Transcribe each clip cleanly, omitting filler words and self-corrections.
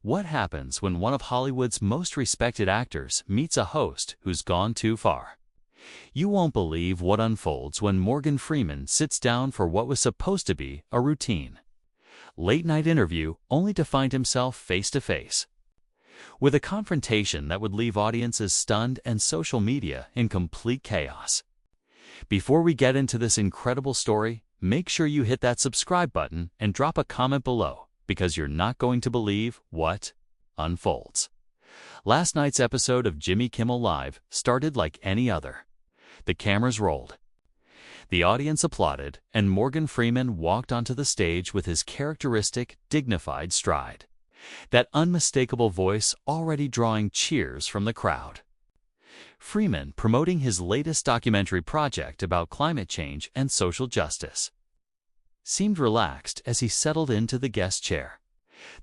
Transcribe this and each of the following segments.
What happens when one of Hollywood's most respected actors meets a host who's gone too far? You won't believe what unfolds when Morgan Freeman sits down for what was supposed to be a routine late-night interview only to find himself face-to-face with a confrontation that would leave audiences stunned and social media in complete chaos. Before we get into this incredible story, make sure you hit that subscribe button and drop a comment below, because you're not going to believe what unfolds. Last night's episode of Jimmy Kimmel Live started like any other. The cameras rolled. The audience applauded, and Morgan Freeman walked onto the stage with his characteristic, dignified stride. That unmistakable voice already drawing cheers from the crowd. Freeman promoting his latest documentary project about climate change and social justice seemed relaxed as he settled into the guest chair.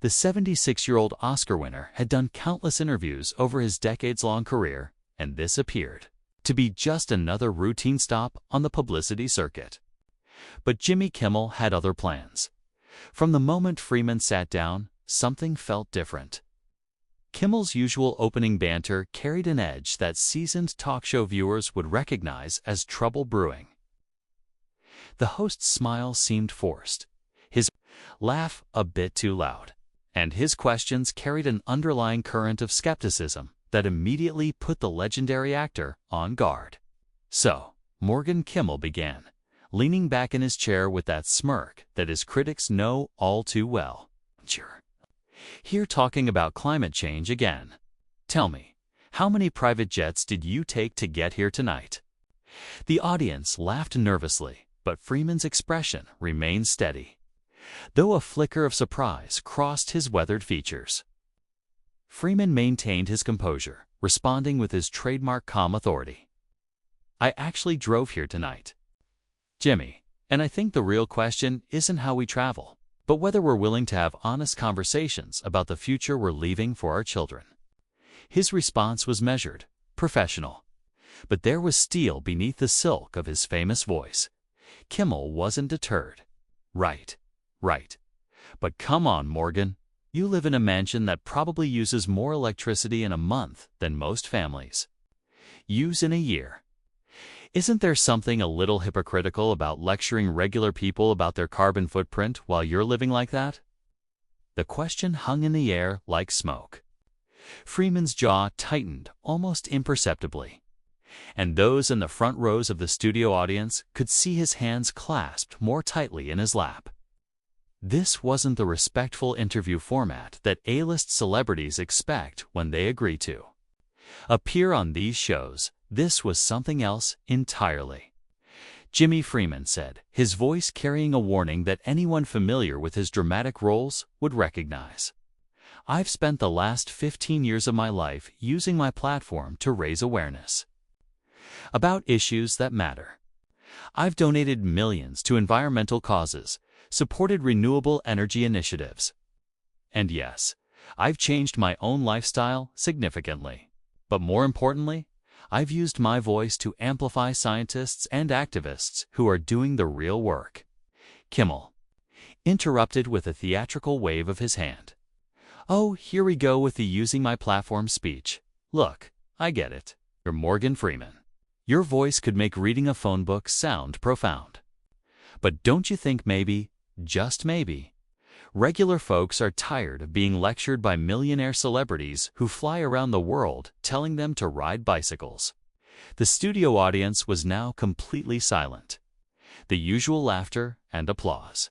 The 76-year-old Oscar winner had done countless interviews over his decades-long career, and this appeared to be just another routine stop on the publicity circuit. But Jimmy Kimmel had other plans. From the moment Freeman sat down, something felt different. Kimmel's usual opening banter carried an edge that seasoned talk show viewers would recognize as trouble brewing. The host's smile seemed forced, his laugh a bit too loud, and his questions carried an underlying current of skepticism that immediately put the legendary actor on guard. So, Morgan Kimmel began, leaning back in his chair with that smirk that his critics know all too well. Here talking about climate change again. Tell me, how many private jets did you take to get here tonight? The audience laughed nervously, but Freeman's expression remained steady, though a flicker of surprise crossed his weathered features. Freeman maintained his composure, responding with his trademark calm authority. I actually drove here tonight, Jimmy, and I think the real question isn't how we travel, but whether we're willing to have honest conversations about the future we're leaving for our children. His response was measured, professional, but there was steel beneath the silk of his famous voice. Kimmel wasn't deterred. Right. But come on, Morgan. You live in a mansion that probably uses more electricity in a month than most families use in a year. Isn't there something a little hypocritical about lecturing regular people about their carbon footprint while you're living like that? The question hung in the air like smoke. Freeman's jaw tightened almost imperceptibly, and those in the front rows of the studio audience could see his hands clasped more tightly in his lap. This wasn't the respectful interview format that A-list celebrities expect when they agree to appear on these shows. This was something else entirely. Jimmy Freeman said, his voice carrying a warning that anyone familiar with his dramatic roles would recognize. I've spent the last 15 years of my life using my platform to raise awareness about issues that matter. I've donated millions to environmental causes, supported renewable energy initiatives. And yes, I've changed my own lifestyle significantly. But more importantly, I've used my voice to amplify scientists and activists who are doing the real work. Kimmel interrupted with a theatrical wave of his hand. Oh, here we go with the using my platform speech. Look, I get it. You're Morgan Freeman. Your voice could make reading a phone book sound profound. But don't you think maybe, just maybe, regular folks are tired of being lectured by millionaire celebrities who fly around the world telling them to ride bicycles? The studio audience was now completely silent. The usual laughter and applause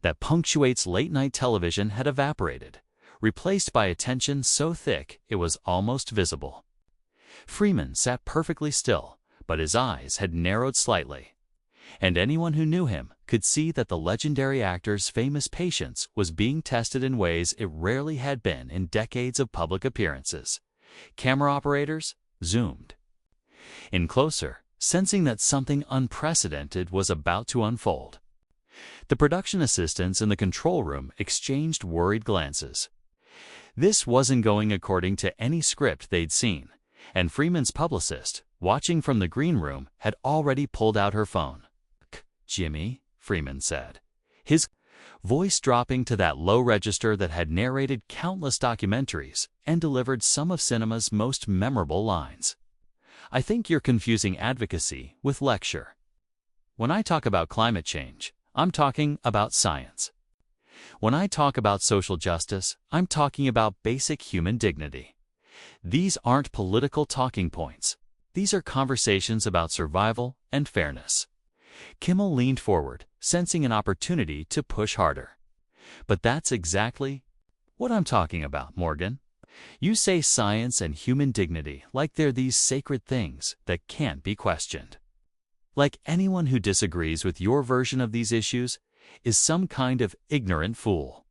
that punctuates late-night television had evaporated, replaced by attention so thick it was almost visible. Freeman sat perfectly still, but his eyes had narrowed slightly, and anyone who knew him could see that the legendary actor's famous patience was being tested in ways it rarely had been in decades of public appearances. Camera operators zoomed in closer, sensing that something unprecedented was about to unfold. The production assistants in the control room exchanged worried glances. This wasn't going according to any script they'd seen, and Freeman's publicist, watching from the green room, had already pulled out her phone. Jimmy, Freeman said, his voice dropping to that low register that had narrated countless documentaries and delivered some of cinema's most memorable lines. I think you're confusing advocacy with lecture. When I talk about climate change, I'm talking about science. When I talk about social justice, I'm talking about basic human dignity. These aren't political talking points. These are conversations about survival and fairness. Kimmel leaned forward, sensing an opportunity to push harder. But that's exactly what I'm talking about, Morgan. You say science and human dignity like they're these sacred things that can't be questioned. Like anyone who disagrees with your version of these issues is some kind of ignorant fool.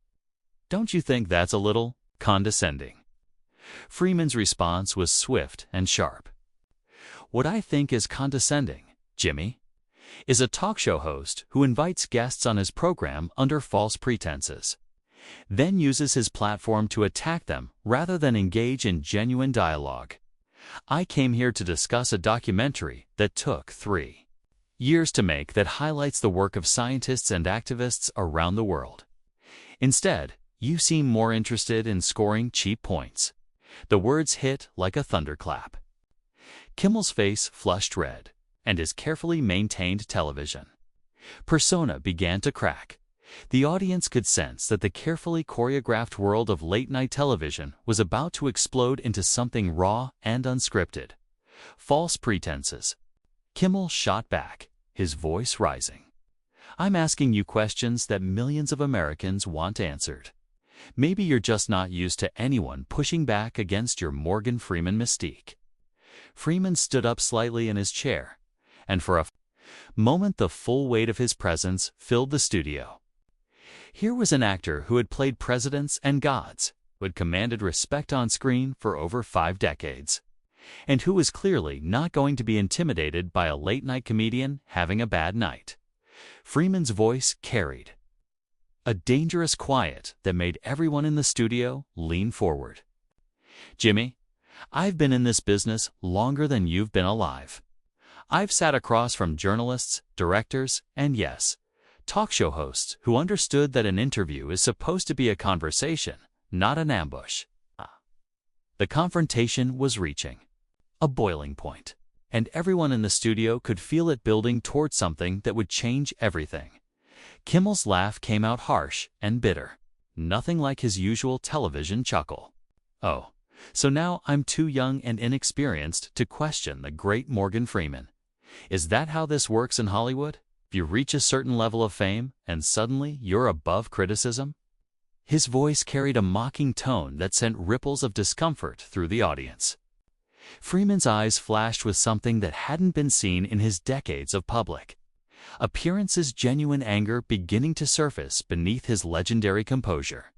Don't you think that's a little condescending? Freeman's response was swift and sharp. What I think is condescending, Jimmy, is a talk show host who invites guests on his program under false pretenses, then uses his platform to attack them rather than engage in genuine dialogue. I came here to discuss a documentary that took 3 years to make that highlights the work of scientists and activists around the world. Instead, you seem more interested in scoring cheap points. The words hit like a thunderclap. Kimmel's face flushed red, and his carefully maintained television persona began to crack. The audience could sense that the carefully choreographed world of late-night television was about to explode into something raw and unscripted. False pretenses. Kimmel shot back, his voice rising. I'm asking you questions that millions of Americans want answered. Maybe you're just not used to anyone pushing back against your Morgan Freeman mystique. Freeman stood up slightly in his chair, and for a moment the full weight of his presence filled the studio. Here was an actor who had played presidents and gods, who had commanded respect on screen for over 5 decades, and who was clearly not going to be intimidated by a late-night comedian having a bad night. Freeman's voice carried a dangerous quiet that made everyone in the studio lean forward. Jimmy, I've been in this business longer than you've been alive. I've sat across from journalists, directors, and yes, talk show hosts who understood that an interview is supposed to be a conversation, not an ambush. The confrontation was reaching a boiling point, and everyone in the studio could feel it building towards something that would change everything. Kimmel's laugh came out harsh and bitter, nothing like his usual television chuckle. Oh, so now I'm too young and inexperienced to question the great Morgan Freeman. Is that how this works in Hollywood? You reach a certain level of fame, and suddenly you're above criticism? His voice carried a mocking tone that sent ripples of discomfort through the audience. Freeman's eyes flashed with something that hadn't been seen in his decades of public appearances, genuine anger beginning to surface beneath his legendary composure.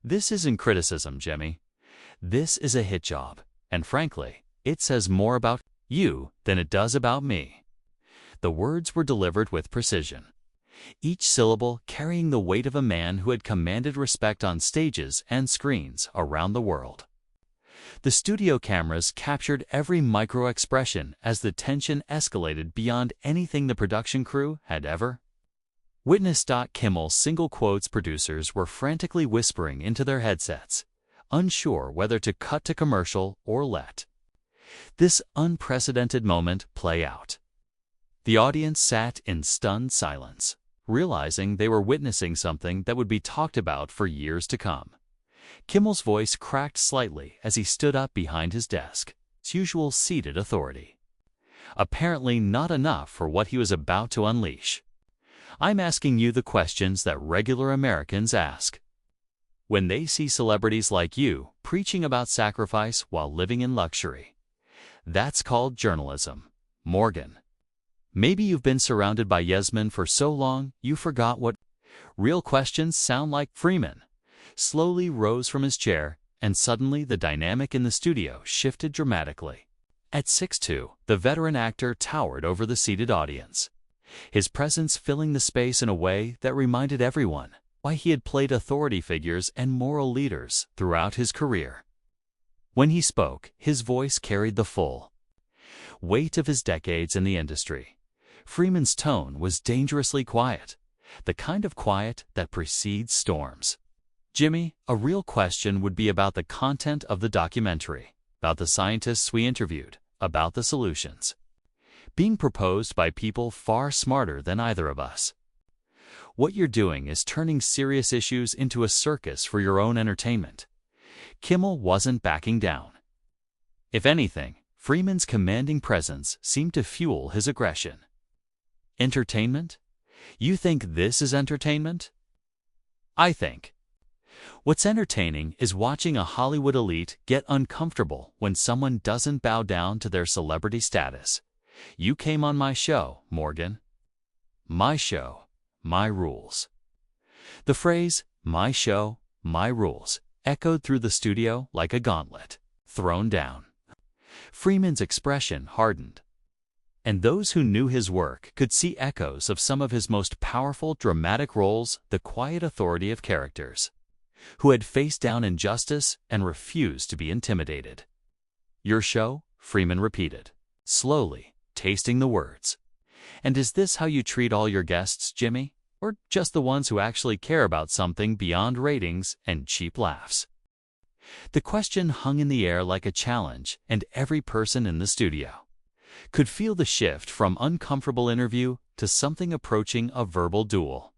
This isn't criticism, Jimmy. This is a hit job, and frankly, it says more about you than it does about me. The words were delivered with precision, each syllable carrying the weight of a man who had commanded respect on stages and screens around the world. The studio cameras captured every micro-expression as the tension escalated beyond anything the production crew had ever witnessed. Kimmel's single quotes producers were frantically whispering into their headsets, unsure whether to cut to commercial or let this unprecedented moment play out. The audience sat in stunned silence, realizing they were witnessing something that would be talked about for years to come. Kimmel's voice cracked slightly as he stood up behind his desk, his usual seated authority. Apparently not enough for what he was about to unleash. I'm asking you the questions that regular Americans ask when they see celebrities like you preaching about sacrifice while living in luxury. That's called journalism, Morgan. Maybe you've been surrounded by yes-men for so long you forgot what real questions sound like. Freeman slowly rose from his chair, and suddenly the dynamic in the studio shifted dramatically. At 6'2", the veteran actor towered over the seated audience, his presence filling the space in a way that reminded everyone why he had played authority figures and moral leaders throughout his career. When he spoke, his voice carried the full weight of his decades in the industry. Freeman's tone was dangerously quiet, the kind of quiet that precedes storms. Jimmy, a real question would be about the content of the documentary, about the scientists we interviewed, about the solutions being proposed by people far smarter than either of us. What you're doing is turning serious issues into a circus for your own entertainment. Kimmel wasn't backing down. If anything, Freeman's commanding presence seemed to fuel his aggression. Entertainment? You think this is entertainment? I think. What's entertaining is watching a Hollywood elite get uncomfortable when someone doesn't bow down to their celebrity status. You came on my show, Morgan. My show, my rules. The phrase, my show, my rules, echoed through the studio like a gauntlet, thrown down. Freeman's expression hardened, and those who knew his work could see echoes of some of his most powerful dramatic roles, the quiet authority of characters who had faced down injustice and refused to be intimidated. Your show? Freeman repeated, slowly, tasting the words. And is this how you treat all your guests, Jimmy? Or just the ones who actually care about something beyond ratings and cheap laughs? The question hung in the air like a challenge, and every person in the studio could feel the shift from uncomfortable interview to something approaching a verbal duel.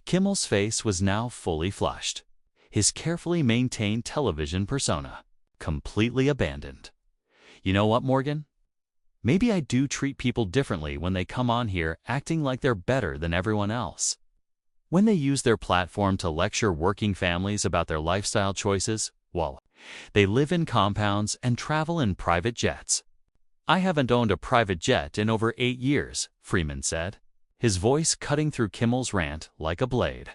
Kimmel's face was now fully flushed, his carefully maintained television persona completely abandoned. You know what, Morgan? Maybe I do treat people differently when they come on here acting like they're better than everyone else. When they use their platform to lecture working families about their lifestyle choices, well, they live in compounds and travel in private jets. I haven't owned a private jet in over 8 years, Freeman said, his voice cutting through Kimmel's rant like a blade.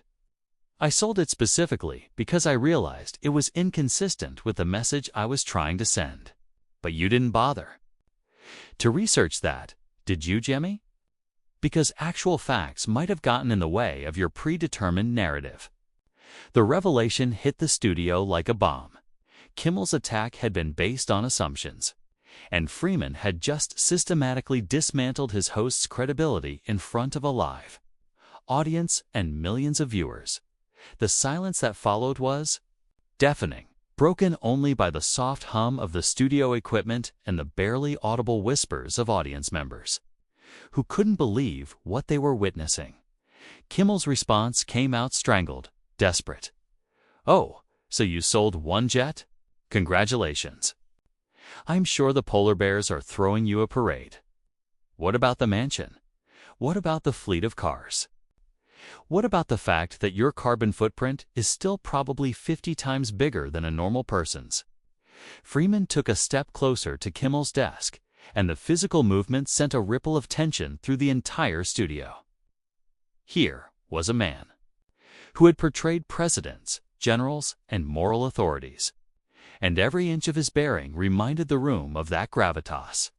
I sold it specifically because I realized it was inconsistent with the message I was trying to send. But you didn't bother to research that, did you, Jimmy? Because actual facts might have gotten in the way of your predetermined narrative. The revelation hit the studio like a bomb. Kimmel's attack had been based on assumptions, and Freeman had just systematically dismantled his host's credibility in front of a live audience and millions of viewers. The silence that followed was deafening, broken only by the soft hum of the studio equipment and the barely audible whispers of audience members who couldn't believe what they were witnessing. Kimmel's response came out strangled, desperate. Oh, so you sold one jet? Congratulations. I'm sure the polar bears are throwing you a parade. What about the mansion? What about the fleet of cars? What about the fact that your carbon footprint is still probably 50 times bigger than a normal person's? Freeman took a step closer to Kimmel's desk, and the physical movement sent a ripple of tension through the entire studio. Here was a man who had portrayed presidents, generals, and moral authorities, and every inch of his bearing reminded the room of that gravitas.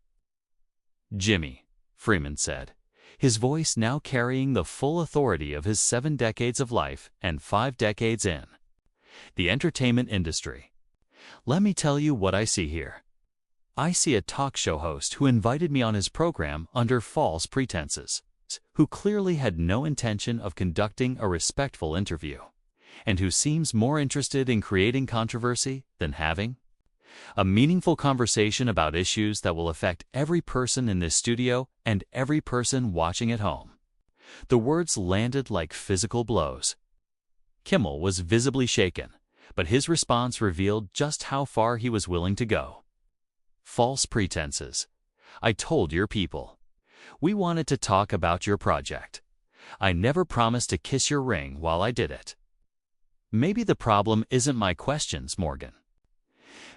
Jimmy, Freeman said, his voice now carrying the full authority of his 7 decades of life and 5 decades in the entertainment industry. Let me tell you what I see here. I see a talk show host who invited me on his program under false pretenses, who clearly had no intention of conducting a respectful interview, and who seems more interested in creating controversy than having a meaningful conversation about issues that will affect every person in this studio and every person watching at home. The words landed like physical blows. Kimmel was visibly shaken, but his response revealed just how far he was willing to go. False pretenses. I told your people. We wanted to talk about your project. I never promised to kiss your ring while I did it. Maybe the problem isn't my questions, Morgan.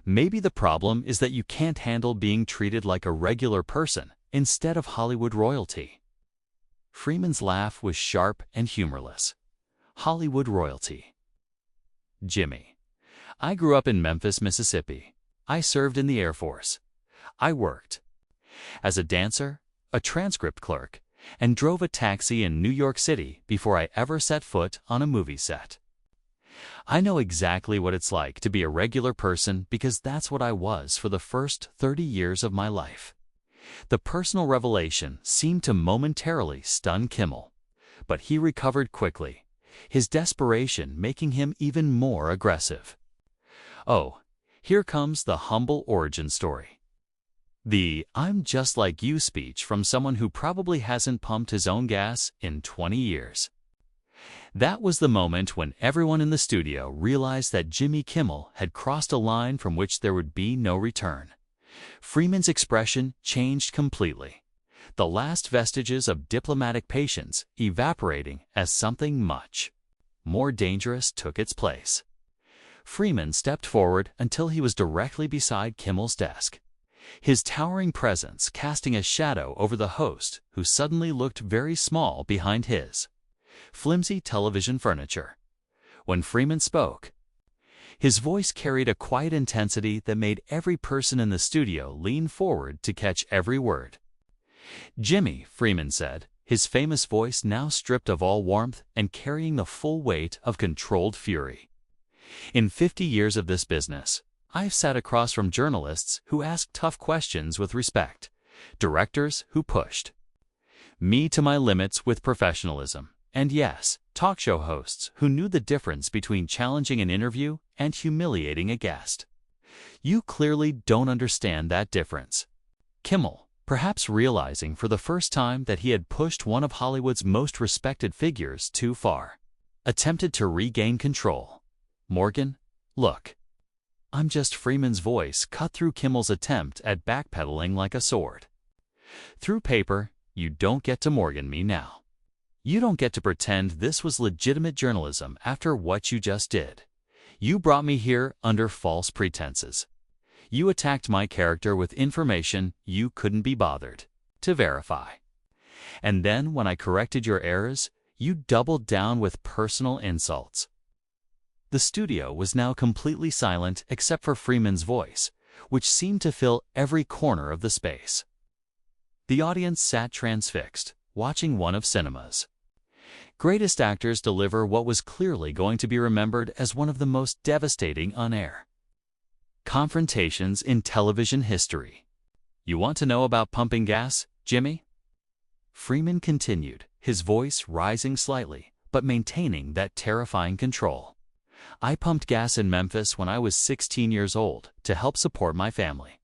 Maybe the problem is that you can't handle being treated like a regular person instead of Hollywood royalty. Freeman's laugh was sharp and humorless. Hollywood royalty. Jimmy, I grew up in Memphis, Mississippi. I served in the Air Force. I worked as a dancer, a transcript clerk, and drove a taxi in New York City before I ever set foot on a movie set. I know exactly what it's like to be a regular person because that's what I was for the first 30 years of my life. The personal revelation seemed to momentarily stun Kimmel, But he recovered quickly, his desperation making him even more aggressive. Oh, here comes the humble origin story. The "I'm just like you" speech from someone who probably hasn't pumped his own gas in 20 years. That was the moment when everyone in the studio realized that Jimmy Kimmel had crossed a line from which there would be no return. Freeman's expression changed completely, the last vestiges of diplomatic patience evaporating as something much more dangerous took its place. Freeman stepped forward until he was directly beside Kimmel's desk, his towering presence casting a shadow over the host, who suddenly looked very small behind his flimsy television furniture. When Freeman spoke, his voice carried a quiet intensity that made every person in the studio lean forward to catch every word. "Jimmy," Freeman said, his famous voice now stripped of all warmth and carrying the full weight of controlled fury. "In 50 years of this business, I've sat across from journalists who asked tough questions with respect, directors who pushed me to my limits with professionalism, and yes, talk show hosts who knew the difference between challenging an interview and humiliating a guest. You clearly don't understand that difference." Kimmel, perhaps realizing for the first time that he had pushed one of Hollywood's most respected figures too far, attempted to regain control. "Morgan, look. I'm just..." Freeman's voice cut through Kimmel's attempt at backpedaling like a sword. "Through paper, you don't get to Morgan me now. You don't get to pretend this was legitimate journalism after what you just did. You brought me here under false pretenses. You attacked my character with information you couldn't be bothered to verify. And then when I corrected your errors, you doubled down with personal insults." The studio was now completely silent except for Freeman's voice, which seemed to fill every corner of the space. The audience sat transfixed, watching one of cinema's greatest actors deliver what was clearly going to be remembered as one of the most devastating on-air confrontations in television history. "You want to know about pumping gas, Jimmy?" Freeman continued, his voice rising slightly, but maintaining that terrifying control. "I pumped gas in Memphis when I was 16 years old to help support my family.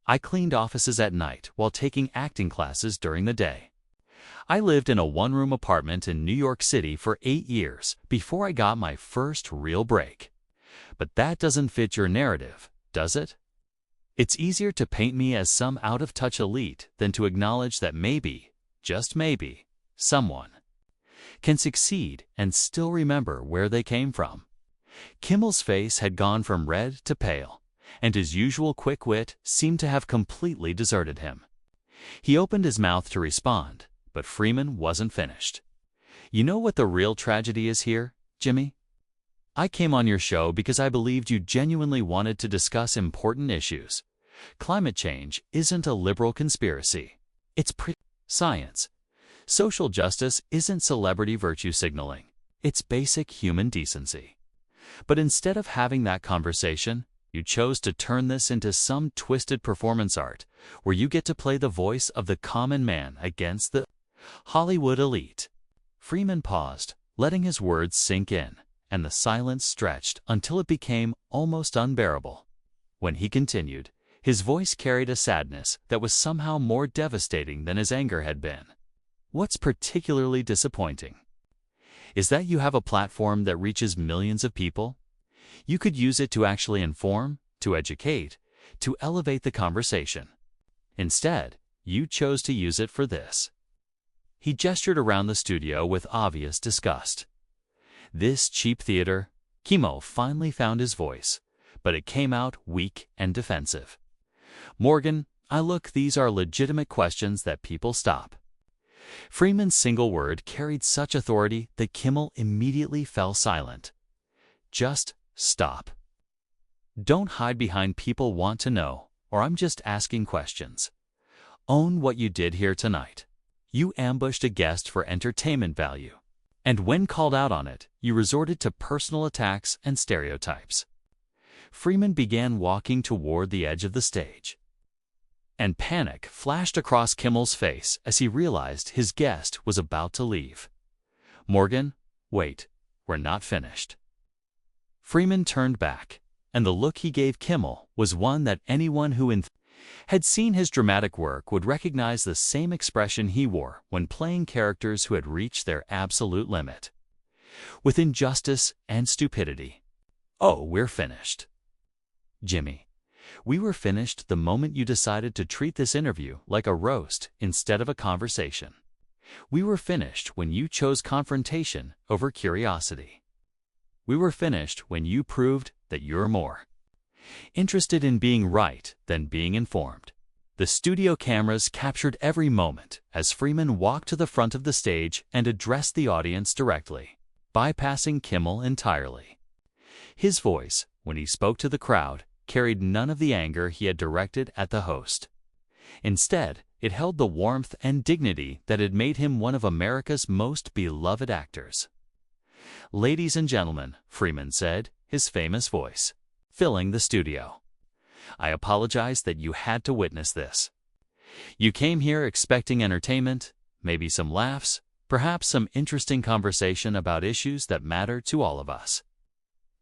I cleaned offices at night while taking acting classes during the day. I lived in a one-room apartment in New York City for 8 years before I got my first real break. But that doesn't fit your narrative, does it? It's easier to paint me as some out-of-touch elite than to acknowledge that maybe, just maybe, someone can succeed and still remember where they came from." Kimmel's face had gone from red to pale, and his usual quick wit seemed to have completely deserted him. He opened his mouth to respond, but Freeman wasn't finished. "You know what the real tragedy is here, Jimmy? I came on your show because I believed you genuinely wanted to discuss important issues. Climate change isn't a liberal conspiracy. It's science. Social justice isn't celebrity virtue signaling. It's basic human decency. But instead of having that conversation, you chose to turn this into some twisted performance art where you get to play the voice of the common man against the Hollywood elite." Freeman paused, letting his words sink in, and the silence stretched until it became almost unbearable. When he continued, his voice carried a sadness that was somehow more devastating than his anger had been. "What's particularly disappointing is that you have a platform that reaches millions of people. You could use it to actually inform, to educate, to elevate the conversation. Instead, you chose to use it for this." He gestured around the studio with obvious disgust. "This cheap theater." Kimmel finally found his voice, but it came out weak and defensive. "Morgan, these are legitimate questions that people stop." Freeman's single word carried such authority that Kimmel immediately fell silent. "Just stop. Don't hide behind 'people want to know,' or 'I'm just asking questions.' Own what you did here tonight. You ambushed a guest for entertainment value. And when called out on it, you resorted to personal attacks and stereotypes." Freeman began walking toward the edge of the stage, and panic flashed across Kimmel's face as he realized his guest was about to leave. "Morgan, wait, we're not finished." Freeman turned back, and the look he gave Kimmel was one that anyone who had seen his dramatic work would recognize the same expression he wore when playing characters who had reached their absolute limit. With injustice and stupidity. "Oh, we're finished." "Jimmy, we were finished the moment you decided to treat this interview like a roast instead of a conversation. We were finished when you chose confrontation over curiosity. We were finished when you proved that you're more interested in being right than being informed." The studio cameras captured every moment as Freeman walked to the front of the stage and addressed the audience directly, bypassing Kimmel entirely. His voice, when he spoke to the crowd, carried none of the anger he had directed at the host. Instead, it held the warmth and dignity that had made him one of America's most beloved actors. "Ladies and gentlemen," Freeman said, his famous voice filling the studio, "I apologize that you had to witness this. You came here expecting entertainment, maybe some laughs, perhaps some interesting conversation about issues that matter to all of us.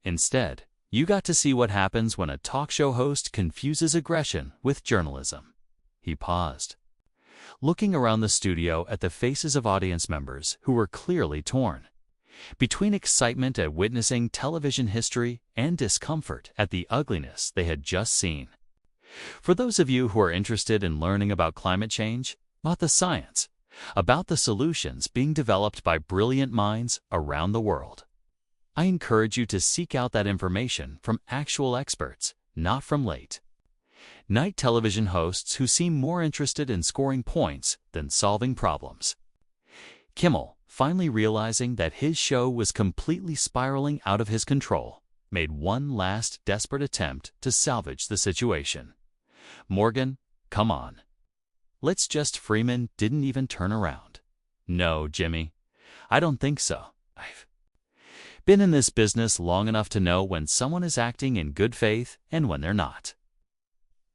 Instead, you got to see what happens when a talk show host confuses aggression with journalism." He paused, looking around the studio at the faces of audience members who were clearly torn between excitement at witnessing television history and discomfort at the ugliness they had just seen. For those of you who are interested in learning about climate change, about the science, about the solutions being developed by brilliant minds around the world, I encourage you to seek out that information from actual experts, not from late-night television hosts who seem more interested in scoring points than solving problems. Kimmel, finally realizing that his show was completely spiraling out of his control, made one last desperate attempt to salvage the situation. "Morgan, come on. Let's just—" Freeman didn't even turn around. "No, Jimmy, I don't think so. I've been in this business long enough to know when someone is acting in good faith and when they're not.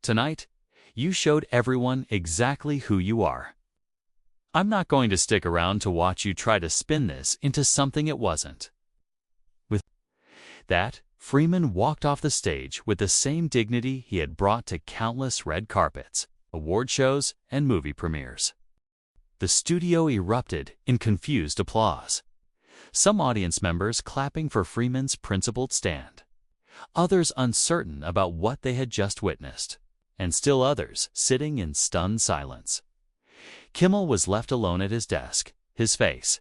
Tonight, you showed everyone exactly who you are. I'm not going to stick around to watch you try to spin this into something it wasn't." With that, Freeman walked off the stage with the same dignity he had brought to countless red carpets, award shows, and movie premieres. The studio erupted in confused applause, some audience members clapping for Freeman's principled stand, others uncertain about what they had just witnessed, and still others sitting in stunned silence. Kimmel was left alone at his desk, his face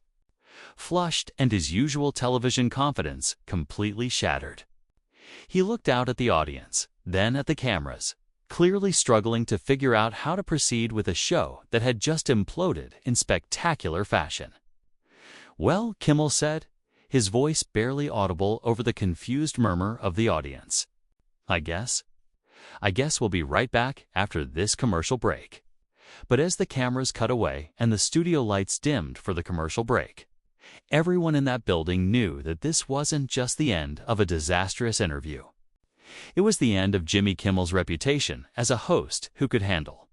flushed and his usual television confidence completely shattered. He looked out at the audience, then at the cameras, clearly struggling to figure out how to proceed with a show that had just imploded in spectacular fashion. "Well," Kimmel said, his voice barely audible over the confused murmur of the audience, I guess we'll be right back after this commercial break." But as the cameras cut away and the studio lights dimmed for the commercial break, everyone in that building knew that this wasn't just the end of a disastrous interview. It was the end of Jimmy Kimmel's reputation as a host who could handle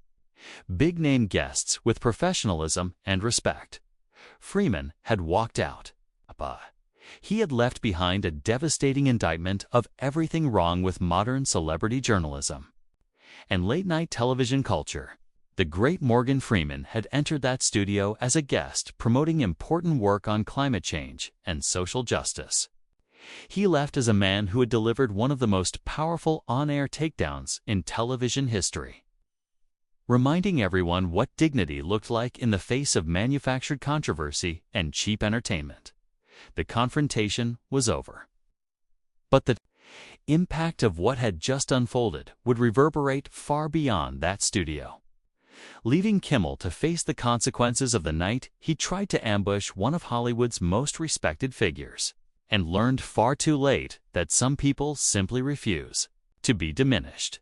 big-name guests with professionalism and respect. Freeman had walked out. He had left behind a devastating indictment of everything wrong with modern celebrity journalism and late-night television culture. The great Morgan Freeman had entered that studio as a guest promoting important work on climate change and social justice. He left as a man who had delivered one of the most powerful on-air takedowns in television history, reminding everyone what dignity looked like in the face of manufactured controversy and cheap entertainment. The confrontation was over. But the impact of what had just unfolded would reverberate far beyond that studio. Leaving Kimmel to face the consequences of the night, he tried to ambush one of Hollywood's most respected figures, and learned far too late that some people simply refuse to be diminished.